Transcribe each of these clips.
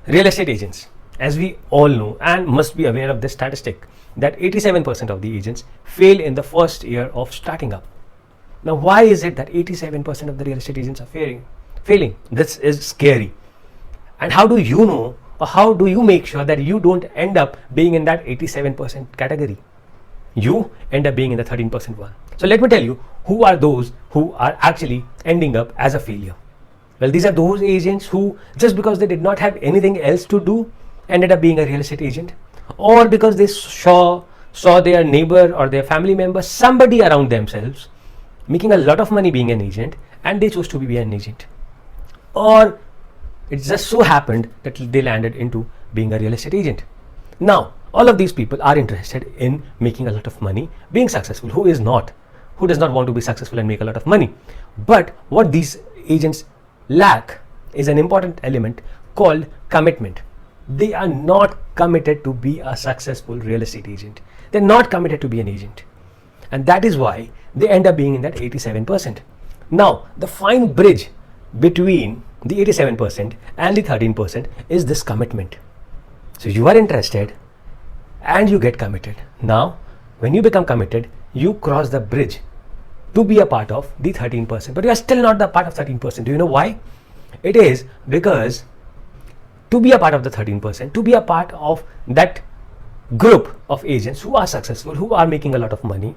Real estate agents, as we all know and must be aware of this statistic, that 87% of the agents fail in the first year of starting up. Now, why is it that 87% of the real estate agents are failing? This is scary. And how do you know, or how do you make sure that you don't end up being in that 87% category? You end up being in the 13% one. So let me tell you who are those who are actually ending up as a failure. Well, these are those agents who, just because they did not have anything else to do, ended up being a real estate agent, or because they saw their neighbor or their family member, somebody around themselves, making a lot of money being an agent, and they chose to be an agent. Or it just so happened that they landed into being a real estate agent. Now, all of these people are interested in making a lot of money, being successful. Who is not? Who does not want to be successful and make a lot of money? But what these agents lack is an important element called commitment. They are not committed to be a successful real estate agent. They're not committed to be an agent. And that is why they end up being in that 87%. Now, the fine bridge between the 87% and the 13% is this commitment. So you are interested and you get committed. Now, when you become committed, you cross the bridge to be a part of the 13%, but you are still not the part of 13%. Do you know why? It is because to be a part of the 13%, to be a part of that group of agents who are successful, who are making a lot of money,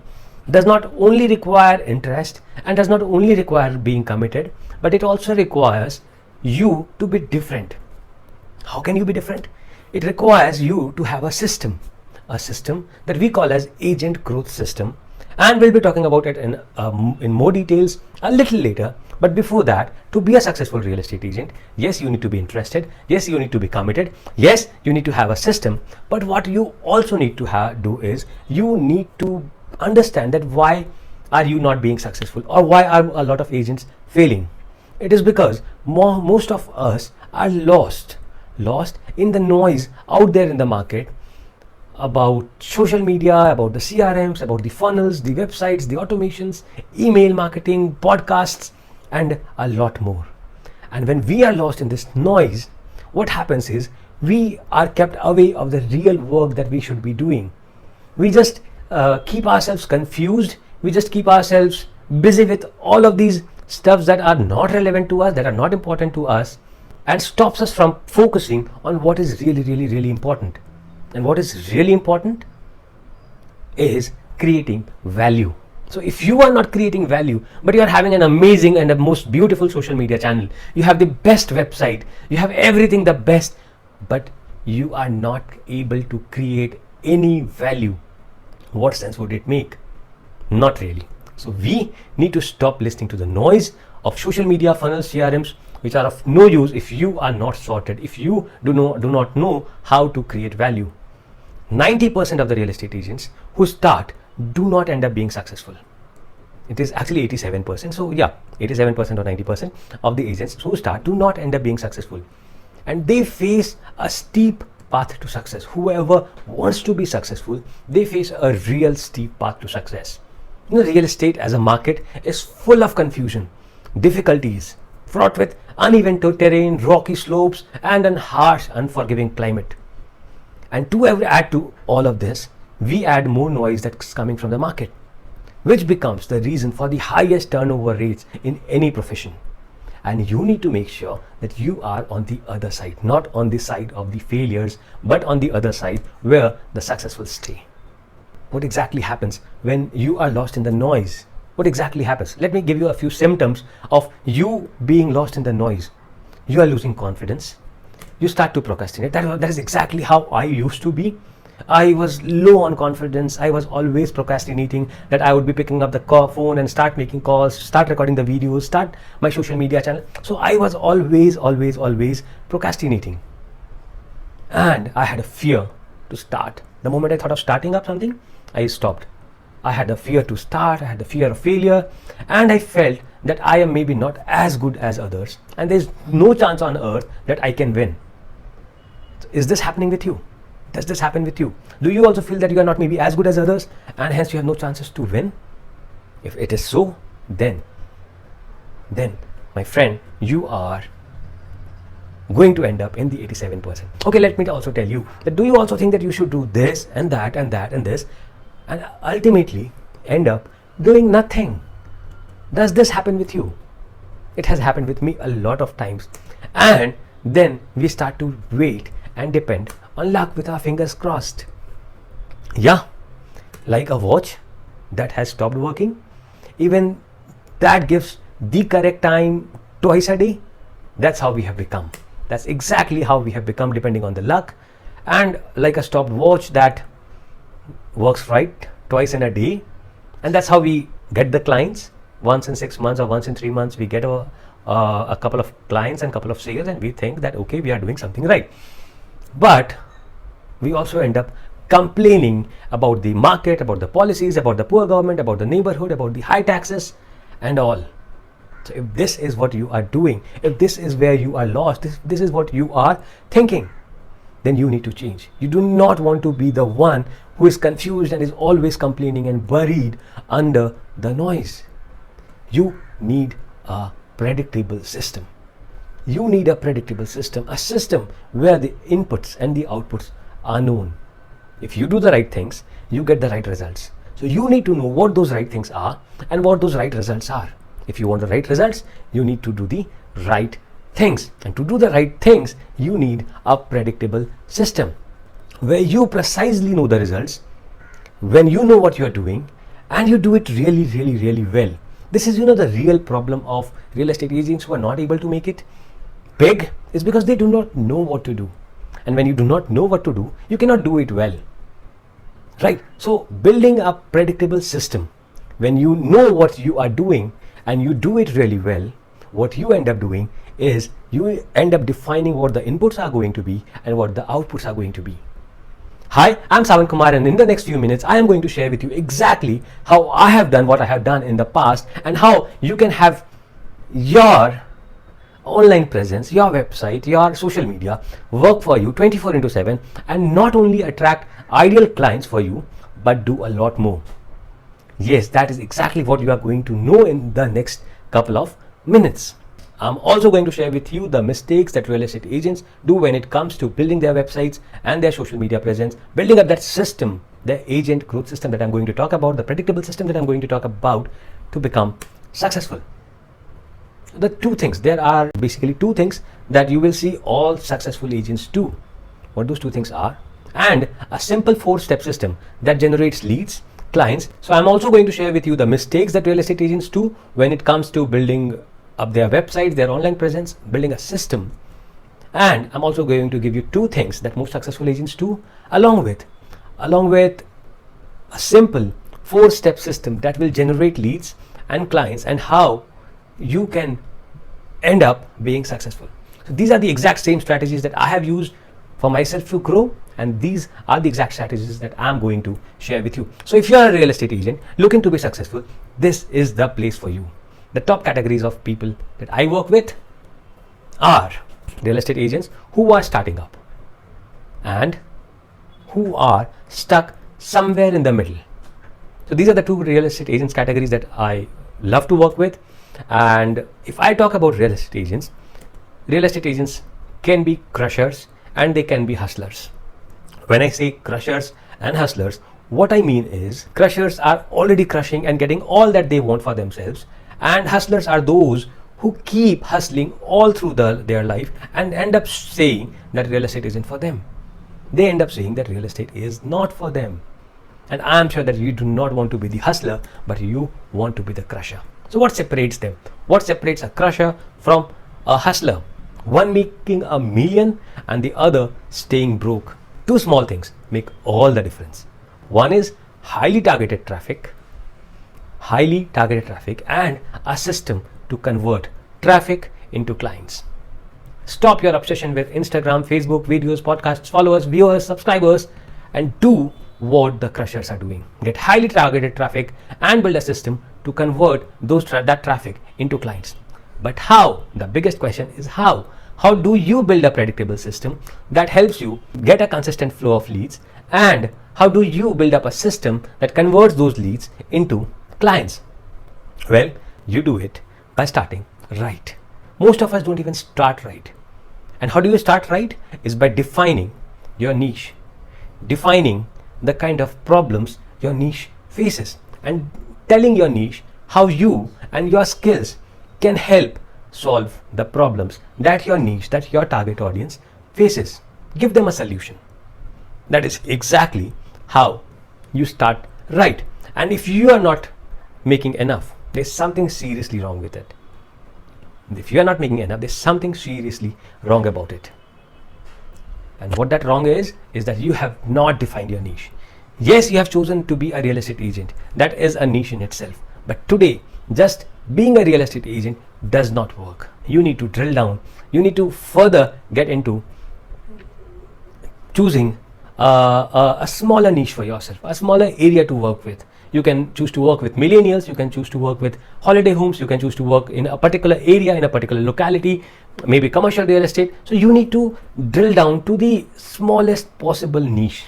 does not only require interest and does not only require being committed, but it also requires you to be different. How can you be different? It requires you to have a system that we call as agent growth system, and we'll be talking about it in more details a little later. But before that, to be a successful real estate agent, yes, you need to be interested, yes, you need to be committed, yes, you need to have a system, but what you also need to do is you need to understand that why are you not being successful, or why are a lot of agents failing. It is because most of us are lost in the noise out there in the market about social media, about the CRMs, about the funnels, the websites, the automations, email marketing, podcasts, and a lot more. And when we are lost in this noise, what happens is we are kept away of the real work that we should be doing. We just keep ourselves confused. We just keep ourselves busy with all of these stuffs that are not relevant to us, that are not important to us, and stops us from focusing on what is really important. And what is really important is creating value. So if you are not creating value, but you are having an amazing and the most beautiful social media channel, you have the best website, you have everything the best, but you are not able to create any value, what sense would it make? Not really. So we need to stop listening to the noise of social media funnels, CRMs, which are of no use if you are not sorted, if you do not know how to create value. 90% of the real estate agents who start do not end up being successful. It is actually 87%. So yeah, 87% or 90% of the agents who start do not end up being successful. And they face a steep path to success. Whoever wants to be successful, they face a real steep path to success. You know, real estate as a market is full of confusion, difficulties, fraught with uneven terrain, rocky slopes, and a harsh, unforgiving climate. And to add to all of this, we add more noise that's coming from the market, which becomes the reason for the highest turnover rates in any profession. And you need to make sure that you are on the other side, not on the side of the failures, but on the other side where the successful stay. What exactly happens when you are lost in the noise? What exactly happens? Let me give you a few symptoms of you being lost in the noise. You are losing confidence. You start to procrastinate. That is exactly how I used to be. I was low on confidence. I was always procrastinating, that I would be picking up the phone and start making calls, start recording the videos, start my social media channel. So I was always procrastinating. And I had a fear to start. The moment I thought of starting up something, I stopped. I had the fear to start, I had the fear of failure, and I felt that I am maybe not as good as others, and there's no chance on earth that I can win. Is this happening with you? Does this happen with you? Do you also feel that you are not maybe as good as others, and hence you have no chances to win? If it is so, then my friend, you are going to end up in the 87%. Okay, let me also tell you that do you also think that you should do this and that and that and this and ultimately end up doing nothing? Does this happen with you? It has happened with me a lot of times. And then we start to wait and depend on luck with our fingers crossed. Yeah, like a watch that has stopped working, even that gives the correct time twice a day. That's how we have become. That's exactly how we have become, depending on the luck. And like a stopped watch that works right twice in a day. And that's how we get the clients. Once in 6 months or once in 3 months, we get a couple of clients and couple of sales, and we think that, okay, we are doing something right. But we also end up complaining about the market, about the policies, about the poor government, about the neighborhood, about the high taxes and all. So if this is what you are doing, if this is where you are lost, this is what you are thinking, then you need to change. You do not want to be the one who is confused and is always complaining and buried under the noise. You need a predictable system. You need a predictable system, a system where the inputs and the outputs are known. If you do the right things, you get the right results. So you need to know what those right things are and what those right results are. If you want the right results, you need to do the right things. And to do the right things, you need a predictable system where you precisely know the results, when you know what you are doing, and you do it really, really, really well. This is, the real problem of real estate agents who are not able to make it big is because they do not know what to do. And when you do not know what to do, you cannot do it well. Right? So building a predictable system, when you know what you are doing and you do it really well, what you end up doing is you end up defining what the inputs are going to be and what the outputs are going to be. Hi, I'm Sawan Kumar, and in the next few minutes, I am going to share with you exactly how I have done what I have done in the past and how you can have your online presence, your website, your social media work for you 24/7 and not only attract ideal clients for you, but do a lot more. Yes, that is exactly what you are going to know in the next couple of minutes. I'm also going to share with you the mistakes that real estate agents do when it comes to building their websites and their social media presence, building up that system, the agent growth system that I'm going to talk about, the predictable system that I'm going to talk about to become successful. The two things, there are basically two things that you will see all successful agents do. What those two things are, and a simple 4-step system that generates leads, clients. So I'm also going to share with you the mistakes that real estate agents do when it comes to building up their websites, their online presence, building a system. And I'm also going to give you two things that most successful agents do along with a simple 4-step system that will generate leads and clients and how you can end up being successful. So these are the exact same strategies that I have used for myself to grow, and these are the exact strategies that I'm going to share with you. So if you are a real estate agent looking to be successful, this is the place for you. The top categories of people that I work with are real estate agents who are starting up and who are stuck somewhere in the middle. So these are the two real estate agents categories that I love to work with. And if I talk about real estate agents can be crushers and they can be hustlers. When I say crushers and hustlers, what I mean is crushers are already crushing and getting all that they want for themselves, and hustlers are those who keep hustling all through their life and end up saying that real estate isn't for them. They end up saying that real estate is not for them. And I am sure that you do not want to be the hustler, but you want to be the crusher. So what separates them? What separates a crusher from a hustler? One making a million and the other staying broke. Two small things make all the difference. One is highly targeted traffic and a system to convert traffic into clients. Stop your obsession with Instagram, Facebook, videos, podcasts, followers, viewers, subscribers, and do what the crushers are doing. Get highly targeted traffic and build a system to convert that traffic into clients. But how? The biggest question is how. How do you build a predictable system that helps you get a consistent flow of leads, and how do you build up a system that converts those leads into clients? Well, you do it by starting right. Most of us don't even start right. And how do you start right? Is by defining your niche, defining the kind of problems your niche faces, and telling your niche how you and your skills can help solve the problems that your niche, that your target audience faces. Give them a solution. That is exactly how you start right. And if you are not making enough, there's something seriously wrong with it. If you are not making enough, there's something seriously wrong about it. And what that wrong is that you have not defined your niche. Yes, you have chosen to be a real estate agent. That is a niche in itself. But today, just being a real estate agent does not work. You need to drill down. You need to further get into choosing a smaller niche for yourself, a smaller area to work with. You can choose to work with millennials, you can choose to work with holiday homes, you can choose to work in a particular area, in a particular locality, maybe commercial real estate. So you need to drill down to the smallest possible niche,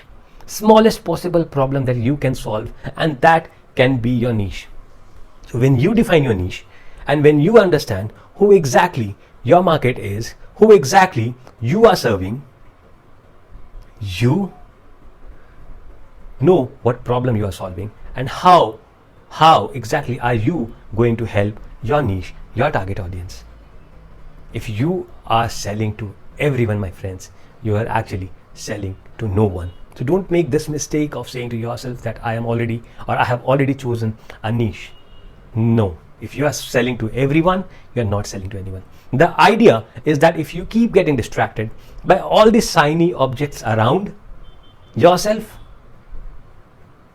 smallest possible problem that you can solve, and that can be your niche. So when you define your niche and when you understand who exactly your market is, who exactly you are serving, you know what problem you are solving and how exactly are you going to help your niche, your target audience. If you are selling to everyone, my friends, you are actually selling to no one. So don't make this mistake of saying to yourself that I have already chosen a niche. No, if you are selling to everyone, you are not selling to anyone. The idea is that if you keep getting distracted by all these shiny objects around yourself,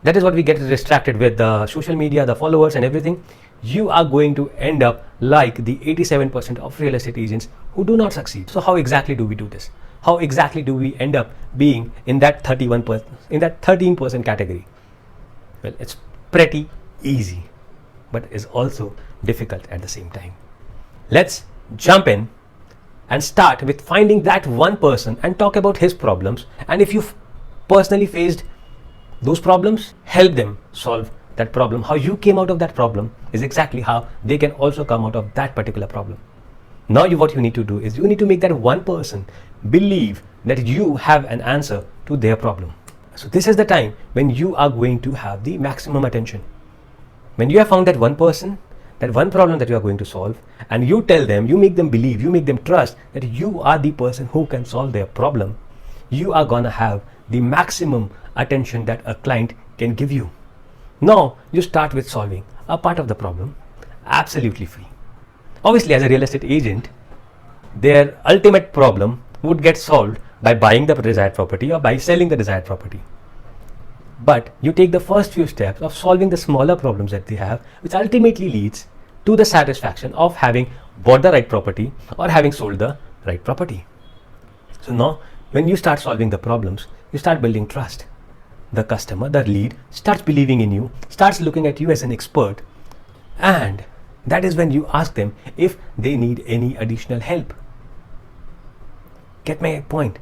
that is what we get distracted with, the social media, the followers and everything. You are going to end up like the 87% of real estate agents who do not succeed. So how exactly do we do this? How exactly do we end up being in that 31%, in that 13% category? Well, it's pretty easy, but is also difficult at the same time. Let's jump in and start with finding that one person and talk about his problems. And if you've personally faced those problems, help them solve that problem. How you came out of that problem is exactly how they can also come out of that particular problem. Now what you need to do is you need to make that one person believe that you have an answer to their problem. So this is the time when you are going to have the maximum attention. When you have found that one person, that one problem that you are going to solve, and you tell them, you make them believe, you make them trust that you are the person who can solve their problem, you are gonna have the maximum attention that a client can give you. Now you start with solving a part of the problem absolutely free. Obviously, as a real estate agent, their ultimate problem would get solved by buying the desired property or by selling the desired property. But you take the first few steps of solving the smaller problems that they have, which ultimately leads to the satisfaction of having bought the right property or having sold the right property. So now when you start solving the problems, you start building trust. The customer, the lead, starts believing in you, starts looking at you as an expert, and that is when you ask them if they need any additional help. Get my point?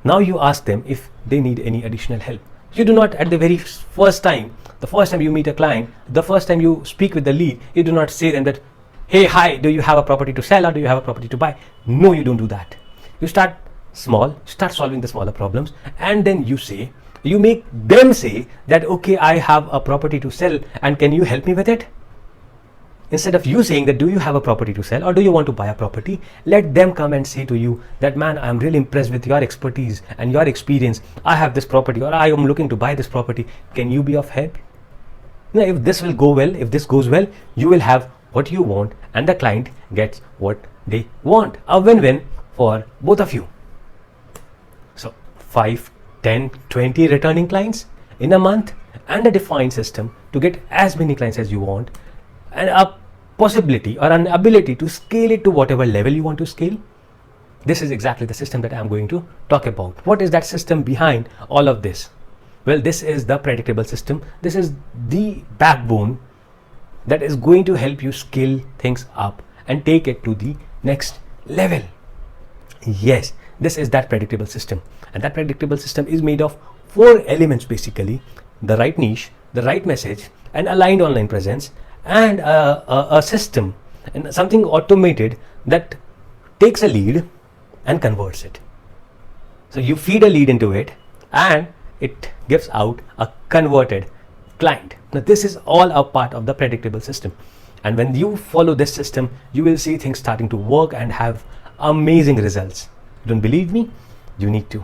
Now you ask them if they need any additional help. You do not at the very first time, the first time you meet a client, the first time you speak with the lead, you do not say them that, hey, hi, do you have a property to sell or do you have a property to buy? No, you don't do that. You start small, start solving the smaller problems, and then you make them say that, okay, I have a property to sell and can you help me with it? Instead of you saying that, do you have a property to sell or do you want to buy a property? Let them come and say to you that, man, I'm really impressed with your expertise and your experience. I have this property or I am looking to buy this property. Can you be of help? Now, if this will go well, if this goes well, you will have what you want and the client gets what they want. A win-win for both of you. So 5, 10, 20 returning clients in a month and a defined system to get as many clients as you want, and a possibility or an ability to scale it to whatever level you want to scale. This is exactly the system that I'm going to talk about. What is that system behind all of this? Well, this is the predictable system. This is the backbone that is going to help you scale things up and take it to the next level. Yes, this is that predictable system, and that predictable system is made of 4 elements basically: the right niche, the right message, an aligned online presence, and a system and something automated that takes a lead, and converts it. So you feed a lead into it and it gives out a converted client. Now this is all a part of the predictable system. And when you follow this system, you will see things starting to work and have amazing results. You don't believe me? You need to.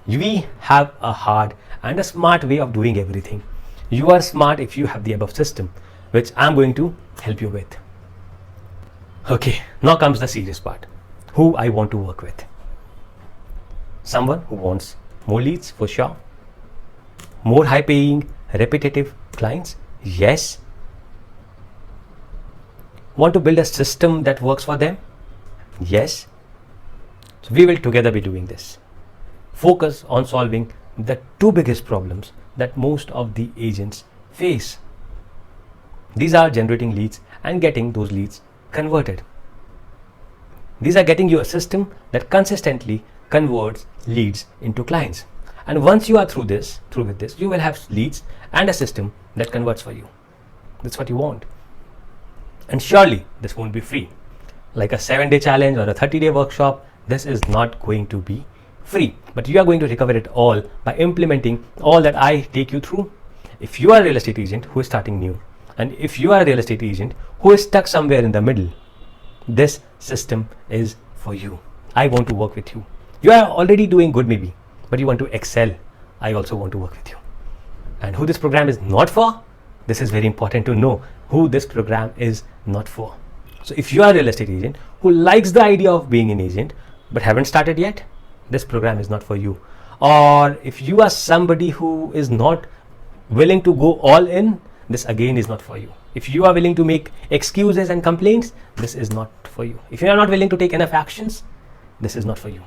We have a hard and a smart way of doing everything. You are smart if you have the above system, which I'm going to help you with. Okay, now comes the serious part. Who I want to work with. Someone who wants more leads for sure. More high paying, repetitive clients. Yes. Want to build a system that works for them? Yes. So we will together be doing this. Focus on solving the two biggest problems that most of the agents face. These are generating leads and getting those leads converted. These are getting you a system that consistently converts leads into clients. And once you are through with this, you will have leads and a system that converts for you. That's what you want. And surely this won't be free. Like a 7-day challenge or a 30-day workshop, this is not going to be free. But you are going to recover it all by implementing all that I take you through. If you are a real estate agent who is starting new, and if you are a real estate agent who is stuck somewhere in the middle, this system is for you. I want to work with you. You are already doing good maybe, but you want to excel. I also want to work with you. And who this program is not for? This is very important to know who this program is not for. So if you are a real estate agent who likes the idea of being an agent but haven't started yet, this program is not for you. Or if you are somebody who is not willing to go all in, this again is not for you. If you are willing to make excuses and complaints, this is not for you. If you are not willing to take enough actions, this is not for you.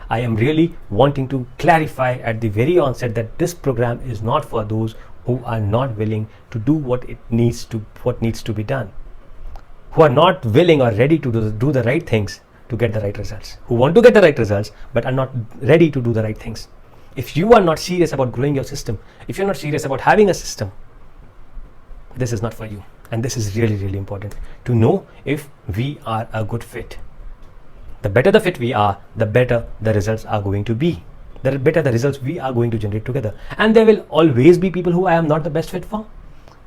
I am really wanting to clarify at the very onset that this program is not for those who are not willing to do what needs to be done, who are not willing or ready to do the right things to get the right results, who want to get the right results but are not ready to do the right things. If you are not serious about growing your system, if you're not serious about having a system, this is not for you. And this is really, really important to know if we are a good fit. The better the fit we are, the better the results are going to be. The better the results we are going to generate together. And there will always be people who I am not the best fit for.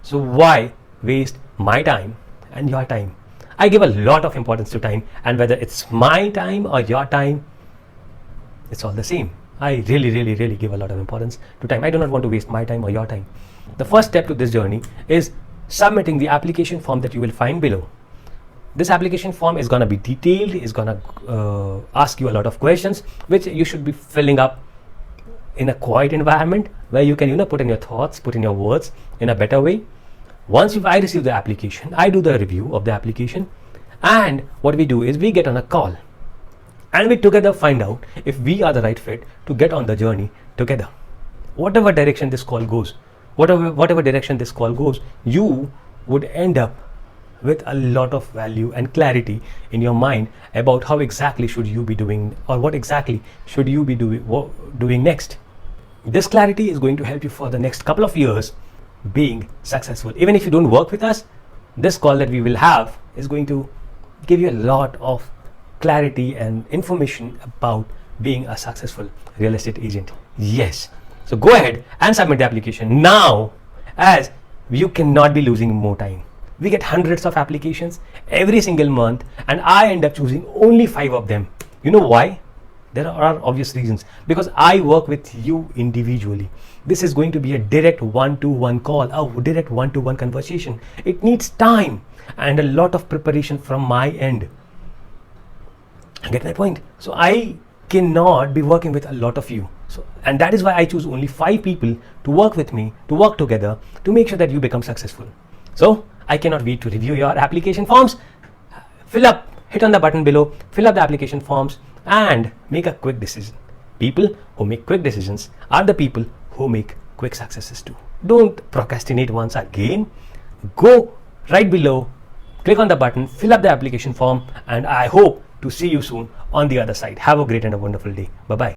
So why waste my time and your time? I give a lot of importance to time, and whether it's my time or your time, it's all the same. I really, really, really give a lot of importance to time. I do not want to waste my time or your time. The first step to this journey is submitting the application form that you will find below. This application form is going to be detailed, is going to ask you a lot of questions, which you should be filling up in a quiet environment where you can, put in your thoughts, put in your words in a better way. Once I receive the application, I do the review of the application, and what we do is we get on a call and we together find out if we are the right fit to get on the journey together. Whatever direction this call goes, you would end up with a lot of value and clarity in your mind about how exactly should you be doing, or what exactly should you be doing next. This clarity is going to help you for the next couple of years being successful. Even if you don't work with us, this call that we will have is going to give you a lot of clarity and information about being a successful real estate agent. Yes. So go ahead and submit the application now, as you cannot be losing more time. We get hundreds of applications every single month, and I end up choosing only 5 of them. You know why? There are obvious reasons. Because I work with you individually. This is going to be a direct one-to-one call, a direct one-to-one conversation. It needs time and a lot of preparation from my end. Get my point? So I cannot be working with a lot of you. And that is why I choose only 5 people to work with me, to work together, to make sure that you become successful. So I cannot wait to review your application forms. Hit on the button below, fill up the application forms, and make a quick decision. People who make quick decisions are the people who make quick successes too. Don't procrastinate once again. Go right below, click on the button, fill up the application form, and I hope to see you soon on the other side. Have a great and a wonderful day. Bye-bye.